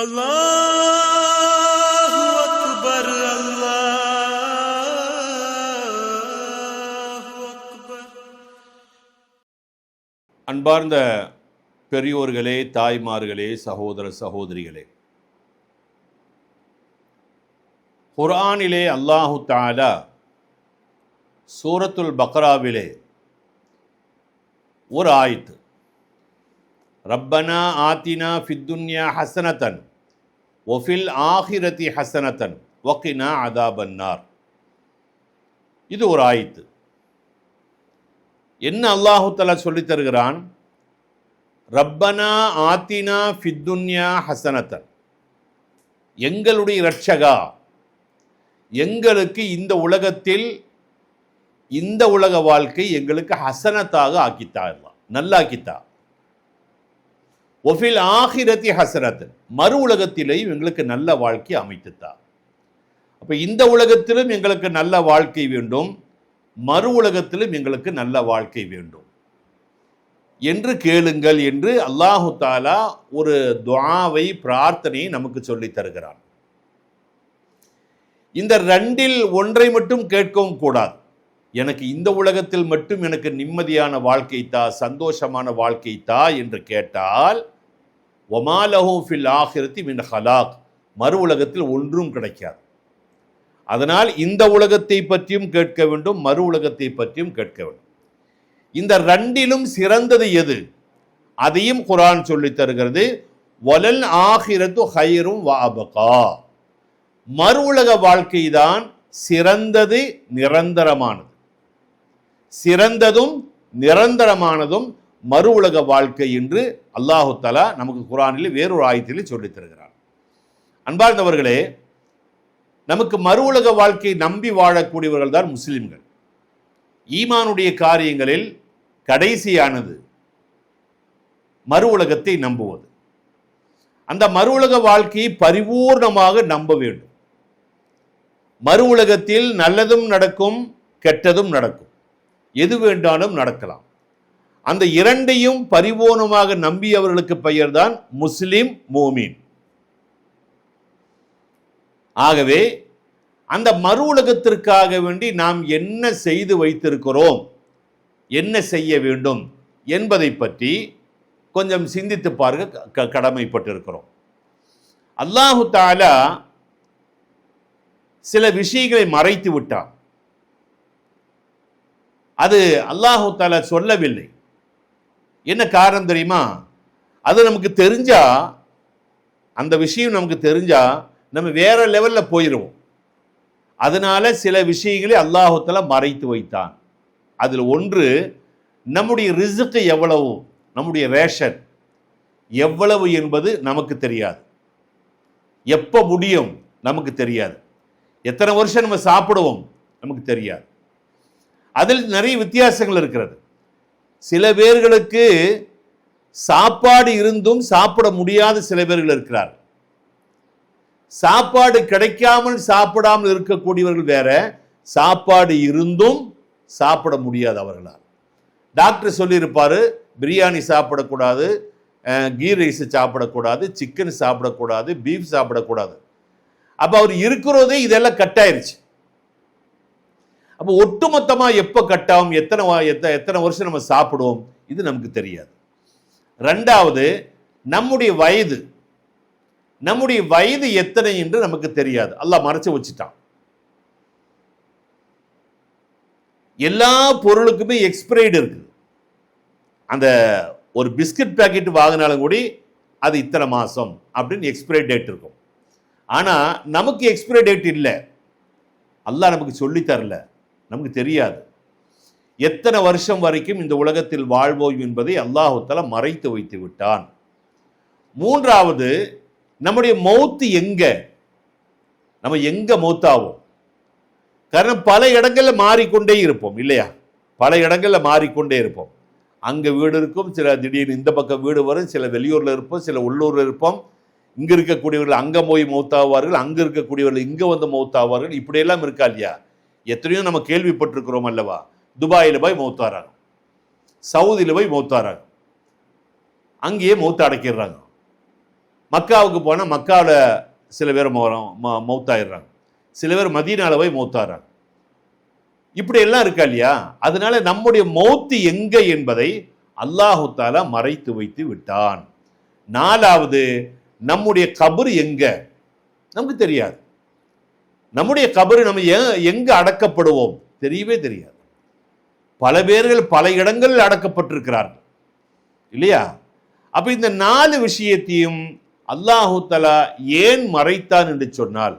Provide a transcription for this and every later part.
அல்லாஹு அக்பர், அல்லாஹு அக்பர். அன்பார்ந்த பெரியோர்களே, தாய்மார்களே, சகோதர சகோதரிகளே, குர்ஆனிலே அல்லாஹு தஆலா சூரத்துல் பக்ராவிலே ஒரு ஆயத்து, ரப்பனா ஆத்தினா ஃபித்துன்யா ஹஸனத்தன் வஃபில் ஆஹிரதி ஹஸனத்தன் வகினா அதாபன்னார். இது ஒரு ஆயத்து. என்ன அல்லாஹு தஆலா சொல்லித் தருகிறான்? ரப்பனா ஆத்தினா ஃபித்துன்யா ஹஸனத்தன், எங்களுடைய இரட்சகா, எங்களுக்கு இந்த உலகத்தில் இந்த உலக வாழ்க்கை எங்களுக்கு ஹசனத்தாக ஆக்கித்தா, நல்லாக்கித்தா. ஒஃபில் ஆஹிரதி ஹசனத்தன், மறு உலகத்திலேயும் எங்களுக்கு நல்ல வாழ்க்கை அமைத்துத்தா. அப்ப இந்த உலகத்திலும் எங்களுக்கு நல்ல வாழ்க்கை வேண்டும், மறு உலகத்திலும் எங்களுக்கு நல்ல வாழ்க்கை வேண்டும் என்று கேளுங்கள் என்று அல்லாஹு தஆலா ஒரு துஆவை, பிரார்த்தனையை நமக்கு சொல்லித் தருகிறான். இந்த ரெண்டில் ஒன்றை மட்டும் கேட்கவும் கூடாது. எனக்கு இந்த உலகத்தில் மட்டும் எனக்கு நிம்மதியான வாழ்க்கை தா, சந்தோஷமான வாழ்க்கை தா என்று கேட்டால் வமா லஹு ஃபில் ஆஹிரத்தி மின் ஹலாக், மறு உலகத்தில் ஒன்றும் கிடைக்காது. அதனால் இந்த உலகத்தை பற்றியும் கேட்க வேண்டும், மறு உலகத்தை பற்றியும் கேட்க வேண்டும். இந்த ரெண்டிலும் சிறந்தது எது? அதையும் குர்ஆன் சொல்லித் தருகிறது. வலல் ஆஹிரத்து ஹைரும் வ அபகா, மறு உலக வாழ்க்கை தான் சிறந்தது, நிரந்தரமானது. சிறந்ததும் நிரந்தரமானதும் மறு உலக வாழ்க்கை என்று அல்லாஹு தஆலா நமக்கு குர்ஆனில் வேறொரு ஆயத்திலே சொல்லித் தருகிறார். அன்பார்ந்தவர்களே, நமக்கு மறு உலக வாழ்க்கை நம்பி வாழக்கூடியவர்கள் தான் முஸ்லிம்கள். ஈமானுடைய காரியங்களில் கடைசியானது மறு உலகத்தை நம்புவது. அந்த மறு உலக வாழ்க்கையை பரிபூர்ணமாக நம்ப வேண்டும். மறு உலகத்தில் நல்லதும் நடக்கும், கெட்டதும் நடக்கும், எது வேண்டாலும் நடக்கலாம். அந்த இரண்டையும் பரிபூர்ணமாக நம்பியவர்களுக்கு பெயர்தான் முஸ்லிம், மூமின். ஆகவே அந்த மறு உலகத்திற்காக வேண்டி நாம் என்ன செய்து வைத்திருக்கிறோம், என்ன செய்ய வேண்டும் என்பதை பற்றி கொஞ்சம் சிந்தித்து பார்க்க கடமைப்பட்டிருக்கிறோம். அல்லாஹு தஆலா சில விஷயங்களை மறைத்து விட்டான். அது அல்லாஹு தஆலா சொல்லவில்லை. என்ன காரணம் தெரியுமா? அது நமக்கு தெரிஞ்சா, அந்த விஷயம் நமக்கு தெரிஞ்சா நம்ம வேற லெவல்ல போயிடுவோம். அதனால சில விஷயங்களை அல்லாஹு தஆலா மறைத்து வைத்தான். அதில் ஒன்று, நம்முடைய ரிஸ்க் எவ்வளவு, நம்முடைய ரேஷன் எவ்வளவு என்பது நமக்கு தெரியாது. எப்போ முடியும் நமக்கு தெரியாது. எத்தனை வருஷம் நம்ம சாப்பிடுவோம் நமக்கு தெரியாது. அதில் நிறைய வித்தியாசங்கள் இருக்கிறது. சில பேர்களுக்கு சாப்பாடு இருந்தும் சாப்பிட முடியாத சில பேர்கள் இருக்கிறார். சாப்பாடு கிடைக்காமல் சாப்பிடாமல் இருக்கக்கூடியவர்கள் வேற, சாப்பாடு இருந்தும் சாப்பிட முடியாதவர்களால். டாக்டர் சொல்லியிருப்பாரு, பிரியாணி சாப்பிடக்கூடாது, கீ ரைஸ் சாப்பிடக்கூடாது, சிக்கன் சாப்பிடக்கூடாது, பீஃப் சாப்பிடக்கூடாது. அப்போ அவர் இருக்கிறதே இதெல்லாம் கட்டாயிருச்சு. அப்போ ஒட்டுமொத்தமாக எப்போ கட்டாகும், எத்தனை வருஷம் நம்ம சாப்பிடுவோம், இது நமக்கு தெரியாது. ரெண்டாவது, நம்முடைய வயது எத்தனை என்று நமக்கு தெரியாது. அல்லாஹ் மறைச்சு வச்சுட்டான். எல்லா பொருளுக்குமே எக்ஸ்பிரைடு இருக்குது. அந்த ஒரு பிஸ்கட் பேக்கெட் வாங்கினாலும் கூட அது இத்தனை மாதம் அப்படின்னு எக்ஸ்பிரை டேட் இருக்கும். ஆனால் நமக்கு எக்ஸ்பிரை டேட் இல்லை. அல்லாஹ் நமக்கு சொல்லி தரல, நமக்கு தெரியாது. எத்தனை வருஷம் வரைக்கும் இந்த உலகத்தில் வாழ்வோம் என்பதை அல்லாஹ் தஆலா மறைத்து வைத்து விட்டான். மூன்றாவது, நம்முடைய மௌத்து எங்க, நம்ம எங்க மௌத்தாவோம். காரணம் பல இடங்களில் மாறிக்கொண்டே இருப்போம் இல்லையா? பல இடங்களில் மாறிக்கொண்டே இருப்போம். அங்கே வீடு இருக்கும், சில திடீர்னு இந்த பக்கம் வீடு வரும், சில வெளியூரில் இருப்போம், சில உள்ளூரில் இருப்போம். இங்கே இருக்கக்கூடியவர்கள் அங்கே போய் மௌத்தாவார்கள், அங்கே இருக்கக்கூடியவர்கள் இங்கே வந்து மௌத்தாவார்கள். இப்படியெல்லாம் இருக்கா இல்லையா? எத்தனையோ நம்ம கேள்விப்பட்டிருக்கிறோம் அல்லவா? துபாயில் போய் மௌத்தாராங்க, சவுதியில் போய் மௌத்தாராங்க, அங்கேயே மௌத்த அடைக்கிறாங்க. மக்காவுக்கு போனால் மக்காவில் சில பேர் மௌத்தாயிடுறாங்க, சில பேர் மதீனால போய் மௌத்தாடுறாங்க. இப்படி எல்லாம் இருக்கா இல்லையா? அதனால நம்முடைய மௌத்து எங்க என்பதை அல்லாஹு தாலா மறைத்து வைத்து விட்டான். 4வது, நம்முடைய கபர் எங்க நமக்கு தெரியாது. நம்முடைய கபர் நம்ம எங்க அடக்கப்படுவோம் தெரியவே தெரியாது. பல பேர்கள் பல இடங்களில் அடக்கப்பட்டிருக்கிறார்கள் இல்லையா? அப்ப இந்த 4 விஷயத்தையும் அல்லாஹு தஆலா ஏன் மறைத்தான் என்று சொன்னால்,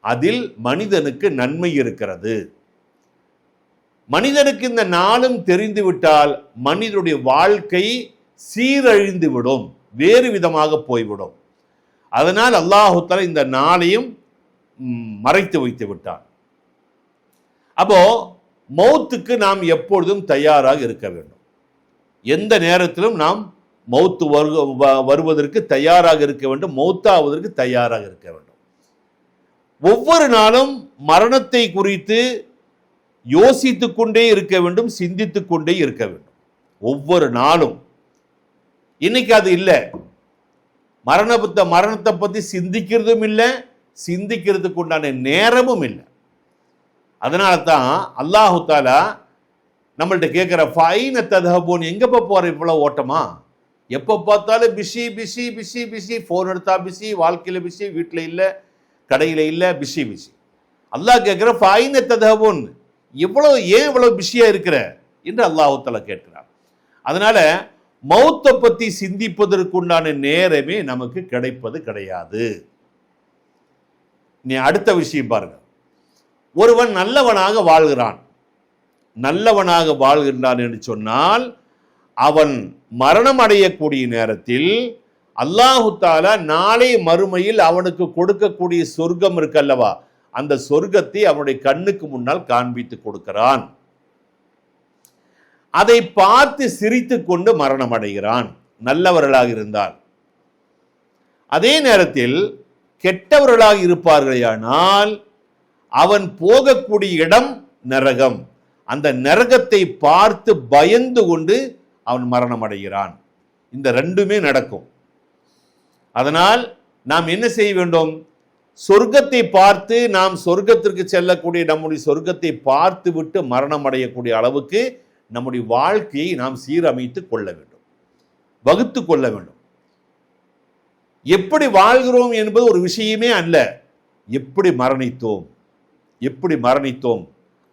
அதில் மனிதனுக்கு நன்மை இருக்கிறது. மனிதனுக்கு இந்த 4ம் தெரிந்துவிட்டால் மனிதனுடைய வாழ்க்கை சீரழிந்து விடும், வேறு விதமாக போய்விடும். அதனால் அல்லாஹு தஆலா இந்த 4ஐயும் மறைத்து வைத்து விட்டான். அப்போ மௌத்துக்கு நாம் எப்பொழுதும் தயாராக இருக்க வேண்டும். எந்த நேரத்திலும் நாம் மௌத்து வருவதற்கு தயாராக இருக்க வேண்டும், மௌத்தாவதற்கு தயாராக இருக்க வேண்டும். ஒவ்வொரு நாளும் மரணத்தை குறித்து யோசித்துக் கொண்டே இருக்க வேண்டும், சிந்தித்துக் கொண்டே இருக்க வேண்டும் ஒவ்வொரு நாளும். இன்னைக்கு அது இல்லை. மரணத்தை பத்தி சிந்திக்கிறதும் இல்லை, சிந்திக்கிறதுக்கு உண்டான நேரமும் இல்லை. அதனால தான் அல்லாஹு தாலா நம்மள்ட்ட கேட்கிற ஃபைன ததஹபூன், எங்கப்பா போற இவ்வளவு ஓட்டமா? எப்போ பார்த்தாலும் busy busy busy busy, phone எடுத்தா பிஸி, வாழ்க்கையில பிஸி, வீட்டில் இல்லை, கடையில் இல்லை, பிஸி பிஸி. அல்லாஹ் கேட்கிற ஃபைன ததஹபூன், ஏன் இவ்வளவு பிஸியா இருக்கிற என்று அல்லாஹு தாலா கேட்கிறார். அதனால மௌத்தை பத்தி சிந்திப்பதற்குண்டான நேரமே நமக்கு கிடைப்பது கிடையாது. நீ அடுத்த விஷயம் பாருங்க. ஒருவன் நல்லவனாக வாழ்கிறான், நல்லவனாக வாழ்கின்றான் என்று சொன்னால் அவன் மரணம் அடையக்கூடிய நேரத்தில் அல்லாஹு தாலா நாளை மறுமையில் அவனுக்கு கொடுக்கக்கூடிய சொர்க்கம் இருக்கல்லவா, அந்த சொர்க்கத்தை அவனுடைய கண்ணுக்கு முன்னால் காண்பித்து கொடுக்கிறான். அதை பார்த்து சிரித்து கொண்டு மரணம் அடைகிறான் நல்லவர்களாக இருந்தால். அதே நேரத்தில் கெட்டவர்களாக இருப்பார்களேயானால் அவன் போகக்கூடிய இடம் நரகம். அந்த நரகத்தை பார்த்து பயந்து கொண்டு அவன் மரணம் அடைகிறான். இந்த 2மே நடக்கும். அதனால் நாம் என்ன செய்ய வேண்டும்? சொர்க்கத்தை பார்த்து நாம் சொர்க்கத்திற்கு செல்லக்கூடிய நம்முடைய சொர்க்கத்தை பார்த்து விட்டு மரணம் அடையக்கூடிய அளவுக்கு நம்முடைய வாழ்க்கையை நாம் சீரமைத்து கொள்ள வேண்டும், வகுத்து கொள்ள வேண்டும். எப்படி வாழ்கிறோம் என்பது ஒரு விஷயமே அல்ல, எப்படி மரணித்தோம்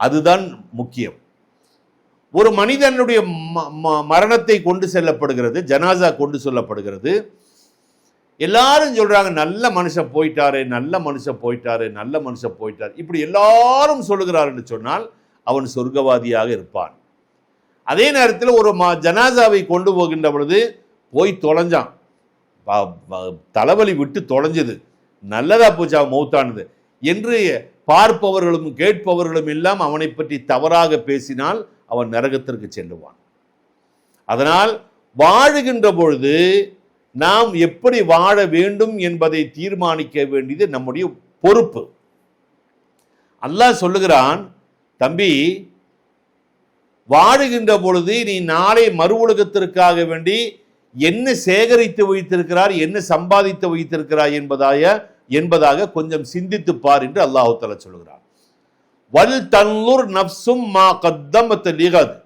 அதுதான் முக்கியம். ஒரு மனிதனுடைய மரணத்தை கொண்டு செல்லப்படுகிறது, ஜனாசா கொண்டு செல்லப்படுகிறது. எல்லாரும் சொல்றாங்க நல்ல மனுஷன் போயிட்டாரு, நல்ல மனுஷன் போயிட்டாரு, நல்ல மனுஷன் போயிட்டாரு. இப்படி எல்லாரும் சொல்லுகிறார் என்று சொன்னால் அவன் சொர்க்கவாதியாக இருப்பான். அதே நேரத்தில் ஒரு ஜனாசாவை கொண்டு போகின்ற பொழுது போய் தொலைஞ்சான், தலைவலி விட்டு தொலைஞ்சது, நல்லதா போச்சா மௌத்தானது என்று பார்ப்பவர்களும் கேட்பவர்களும் எல்லாம் அவனை பற்றி தவறாக பேசினால் அவன் நரகத்திற்கு செல்லுவான். அதனால் வாழுகின்ற பொழுது நாம் எப்படி வாழ வேண்டும் என்பதை தீர்மானிக்க வேண்டியது நம்முடைய பொறுப்பு. அல்லாஹ் சொல்லுகிறான், தம்பி வாழுகின்ற பொழுது நீ நாளை மறு உலகத்திற்காக வேண்டி என்ன சேகரித்து வைத்திருக்கிறார், என்ன சம்பாதித்து வைத்திருக்கிறார் என்பதாக கொஞ்சம் சிந்தித்து பார் என்று அல்லாஹ் தஆலா சொல்கிறார். வல் தன்லுர் நஃப்சும் மா கத்தமத் லிகத்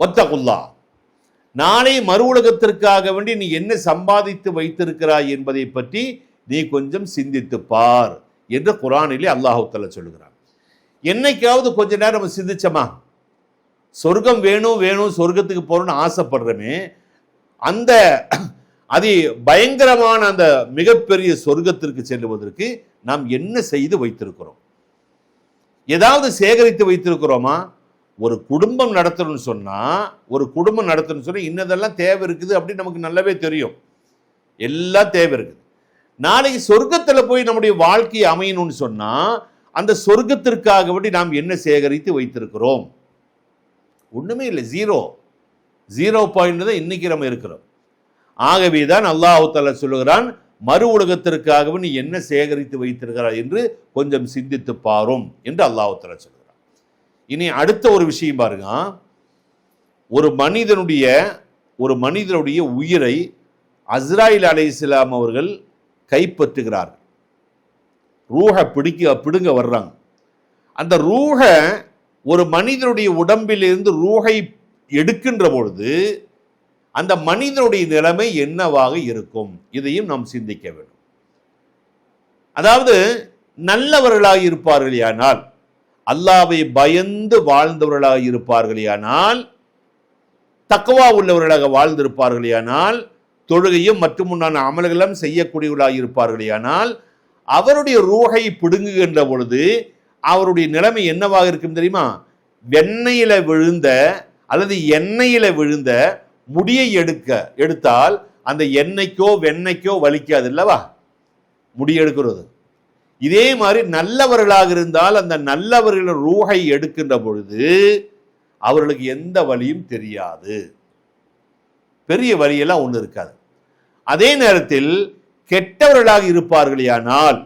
வத்தகுல்லாஹ், நாளை மறு உலகத்திற்காக வேண்டி நீ என்ன சம்பாதித்து வைத்திருக்கிறாய் என்பதை பற்றி நீ கொஞ்சம் சிந்தித்து பார் என்று குர்ஆனிலே அல்லாஹ் தஆலா சொல்கிறார். என்னைக்காவது கொஞ்ச நேரம் சிந்திச்சமா? சொர்க்கம் வேணும் சொர்க்கத்துக்கு போறோம்னு ஆசைப்படுறமே, அந்த அதி பயங்கரமான அந்த மிகப்பெரிய சொர்க்கத்திற்கு செல்லுவதற்கு நாம் என்ன செய்து வைத்திருக்கிறோம்? ஏதாவது சேகரித்து வைத்திருக்கிறோமா? ஒரு குடும்பம் நடத்தணும்னு சொன்னா இன்னதெல்லாம் தேவை இருக்குது அப்படின்னு நமக்கு நல்லாவே தெரியும். எல்லாம் தேவை இருக்குது. நாளைக்கு சொர்க்கத்துல போய் நம்முடைய வாழ்க்கையை அமையணும்னு சொன்னா அந்த சொர்க்கத்திற்காக வேண்டி நாம் என்ன சேகரித்து வைத்திருக்கிறோம்? ஒண்ணுமே இல்லை, ஜீரோ பாயிண்ட் தான் இன்னைக்கு நம்ம இருக்கிறோம். ஆகவேதான் அல்லாஹ் தஆலா சொல்லுகிறான், மறு உலகத்திற்காக நீ என்ன சேகரித்து வைத்திருக்கிறாய் என்று கொஞ்சம் சிந்தித்து பாரும் என்று அல்லாஹ் தஆலா சொல்கிறான். இனி அடுத்த ஒரு விஷயம் பாருங்க. ஒரு மனிதனுடைய உயிரை அஸ்ராயில் அலைஹிஸ்ஸலாம் அவர்கள் கைப்பற்றுகிறார்கள். ரூஹ பிடுங்க வர்றாங்க. அந்த ரூஹ ஒரு மனிதனுடைய உடம்பிலிருந்து ரூஹை எடுக்கின்ற பொழுது அந்த மனிதனுடைய நிலைமை என்னவாக இருக்கும்? இதையும் நாம் சிந்திக்க வேண்டும். அதாவது நல்லவர்களாக இருப்பார்களேயானால், அல்லாஹ்வை பயந்து வாழ்ந்தவர்களாக இருப்பார்களேயானால், தக்வா உள்ளவர்களாக வாழ்ந்திருப்பார்களேயானால், தொழுகையும் மற்றும் அமல்களும் செய்யக்கூடியவர்களாக இருப்பார்களேயானால், அவருடைய ரூஹை பிடுங்குகின்ற பொழுது அவருடைய நிலைமை என்னவாக இருக்கும் தெரியுமா? வெண்ணெயில விழுந்த அல்லது எண்ணெயில விழுந்த முடியை எடுத்தால் அந்த எண்ணெய்க்கோ வெண்ணெய்க்கோ வலிக்காது இல்லவா முடி எடுக்கிறது. இதே மாதிரி நல்லவர்களாக இருந்தால் அந்த நல்லவர்கள் ரூஹை எடுக்கின்ற பொழுது அவர்களுக்கு எந்த வலியும் தெரியாது, பெரிய வலியெல்லாம் ஒன்று இருக்காது. அதே நேரத்தில் கெட்டவர்களாக இருப்பார்களேயானால்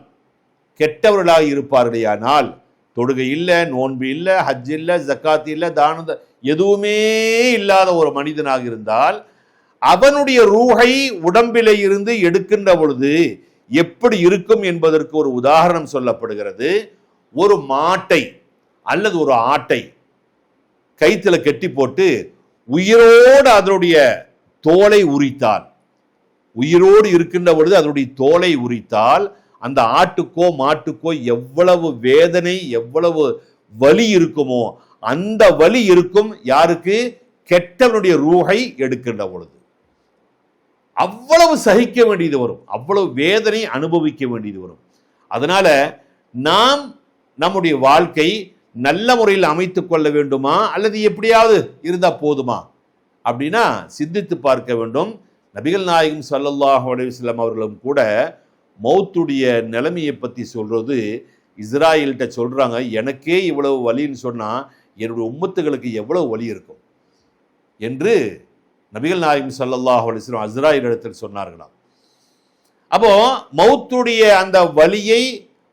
தொழுகை இல்லை, நோன்பு இல்லை, ஹஜ் இல்லை, ஜக்காத் இல்லை, தானம் எதுவுமே இல்லாத ஒரு மனிதனாக இருந்தால் அவனுடைய ரூஹை உடம்பிலே இருந்து எடுக்கின்ற பொழுது எப்படி இருக்கும் என்பதற்கு ஒரு உதாரணம் சொல்லப்படுகிறது. ஒரு மாட்டை அல்லது ஒரு ஆட்டை கைத்துல கெட்டி போட்டு உயிரோடு அதனுடைய தோலை உரித்தால், உயிரோடு இருக்கின்ற பொழுது அதனுடைய தோலை உரித்தால் அந்த ஆட்டுக்கோ மாட்டுக்கோ எவ்வளவு வேதனை, எவ்வளவு வலி இருக்குமோ அந்த வலி இருக்கும் யாருக்கு? கெட்டவனுடைய ரூஹை எடுக்கின்ற பொழுது அவ்வளவு சகிக்க வேண்டியது வரும், அவ்வளவு வேதனை அனுபவிக்க வேண்டியது வரும். அதனால நாம் நம்முடைய வாழ்க்கை நல்ல முறையில் அமைத்துக் கொள்ள வேண்டுமா அல்லது எப்படியாவது இருந்தா போதுமா அப்படின்னா சிந்தித்து பார்க்க வேண்டும். நபிகள் நாயகம் ஸல்லல்லாஹு அலைஹி வஸல்லம் அவர்களும் கூட மௌத்துடைய நிலைமையை பற்றி சொல்றது, இஸ்ராயல்கிட்ட சொல்றாங்க, எனக்கே இவ்வளவு வலின்னு சொன்னா என்னுடைய உம்மத்துகளுக்கு எவ்வளவு வலி இருக்கும் என்று நபிகள் நாயகம் ஸல்லல்லாஹு அலைஹி வஸல்லம் இஸ்ராயல் இடத்தில் சொன்னார்களாம். அப்போ மௌத்துடைய அந்த வலியை,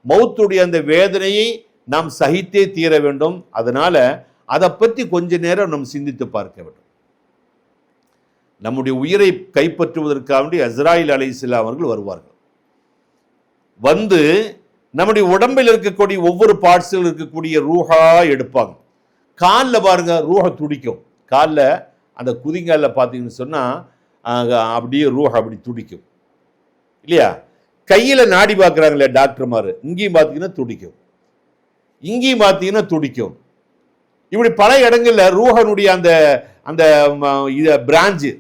மௌத்துடைய அந்த வேதனையை நாம் சகித்தே தீர வேண்டும். அதனால அதை பற்றி கொஞ்ச நேரம் நாம் சிந்தித்து பார்க்க வேண்டும். நம்முடைய உயிரை கைப்பற்றுவதற்காக வேண்டி இஸ்ராயீல் அலைஹிஸ்ஸலாம் அவர்கள் வருவார்கள். வந்து நம்முடைய உடம்பில் இருக்கக்கூடிய ஒவ்வொரு பார்ட்ஸில் இருக்கக்கூடிய ரூஹா எடுப்பாங்க. காலில் பாருங்க ரூஹ துடிக்கும். காலில் அந்த குதிங்காலில் பார்த்தீங்கன்னு சொன்னால் அப்படியே ரூஹ அப்படி துடிக்கும் இல்லையா? கையில் நாடி பார்க்குறாங்களே டாக்டர்மார், இங்கேயும் பார்த்தீங்கன்னா துடிக்கும், இங்கேயும் பார்த்தீங்கன்னா துடிக்கும். இப்படி பல இடங்களில் ரூஹனுடைய அந்த அந்த பிரான்ச்சு,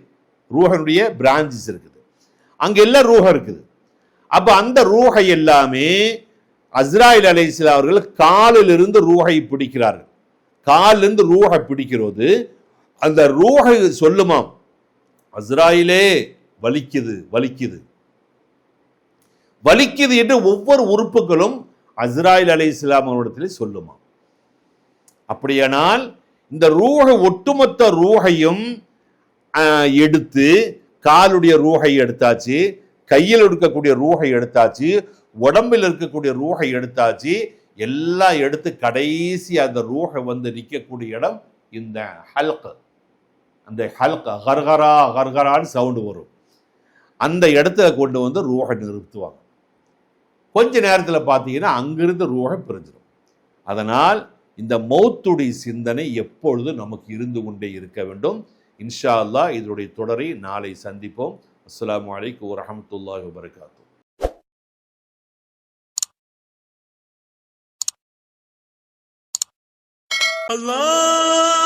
ரூஹனுடைய பிரான்ச்சஸ் இருக்குது, அங்கெல்லாம் ரூஹ இருக்குது. அப்போ அந்த ரூஹை எல்லாமே அஸ்ராயில் அலைஹிஸ்ஸலாம் அவர்கள் காலிலிருந்து ரூஹை பிடிக்கிறார்கள். காலிலிருந்து ரூஹை பிடிக்கிறது அந்த ரூஹை சொல்லுமாம், அஸ்ராயிலே வலிக்குது வலிக்குது வலிக்குது என்று ஒவ்வொரு உறுப்புகளும் அஸ்ராயில் அலைஹிஸ்ஸலாம் அவரிடத்தில் சொல்லுமா. அப்படியானால் இந்த ரூஹ ஒட்டுமொத்த ரூஹையும் எடுத்து, காலுடைய ரூஹை எடுத்தாச்சு, கையில் இருக்கக்கூடிய ரூஹை எடுத்தாச்சு, உடம்பில் இருக்கக்கூடிய ரூஹை எடுத்தாச்சு, எல்லாம் எடுத்து கடைசி அந்த ரூஹை வந்து நிற்கக்கூடிய இடம் இந்த ஹல்க். அந்த ஹல்க் கர்கரா கர்கரான்னு சவுண்டு வரும். அந்த இடத்துல கொண்டு வந்து ரூஹை நிறுத்துவாங்க. கொஞ்ச நேரத்தில் பார்த்தீங்கன்னா அங்கிருந்து ரூஹை பிரிஞ்சிடும். அதனால் இந்த மௌத்துடைய சிந்தனை எப்பொழுது நமக்கு இருந்து கொண்டே இருக்க வேண்டும். இன்ஷா அல்லாஹ் இதனுடைய தொடரை நாளை சந்திப்போம். அஸ்ஸலாமு அலைக்கும் வரஹ்மத்துல்லாஹி வபரகாத்துஹு. Allah